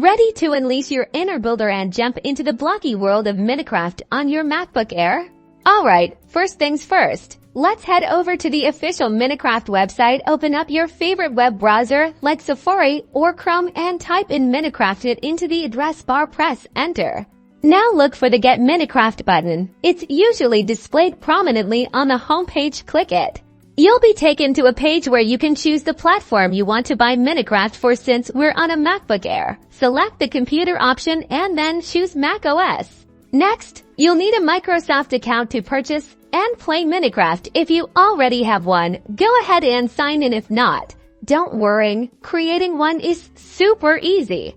Ready to unleash your inner builder and jump into the blocky world of Minecraft on your MacBook Air? Alright, first things first. Let's head over to the official Minecraft website, open up your favorite web browser like Safari or Chrome and type in Minecraft into the address bar, press enter. Now look for the Get Minecraft button. It's usually displayed prominently on the home page. Click it. You'll be taken to a page where you can choose the platform you want to buy Minecraft for. Since we're on a MacBook Air, select the computer option and then choose macOS. Next, you'll need a Microsoft account to purchase and play Minecraft. If you already have one, go ahead and sign in. If not, don't worry, creating one is super easy.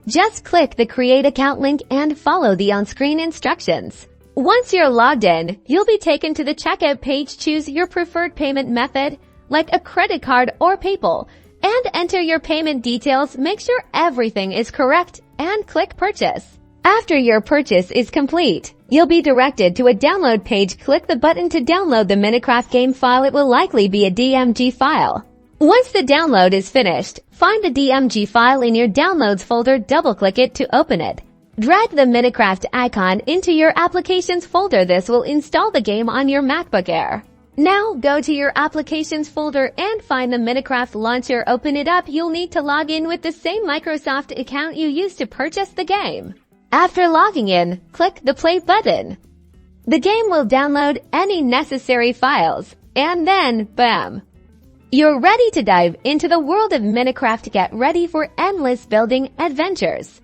Just click the Create Account link and follow the on-screen instructions. Once you're logged in, you'll be taken to the checkout page. Choose your preferred payment method, like a credit card or PayPal, and enter your payment details. Make sure everything is correct and click Purchase. After your purchase is complete, you'll be directed to a download page. Click the button to download the Minecraft game file. It will likely be a DMG file. Once the download is finished, find the DMG file in your Downloads folder. Double-click it to open it. Drag the Minecraft icon into your Applications folder. This will install the game on your MacBook Air. Now go to your Applications folder and find the Minecraft launcher. Open it up. You'll need to log in with the same Microsoft account you used to purchase the game. After logging in, click the Play button. The game will download any necessary files, and then, bam! You're ready to dive into the world of Minecraft. Get ready for endless building adventures.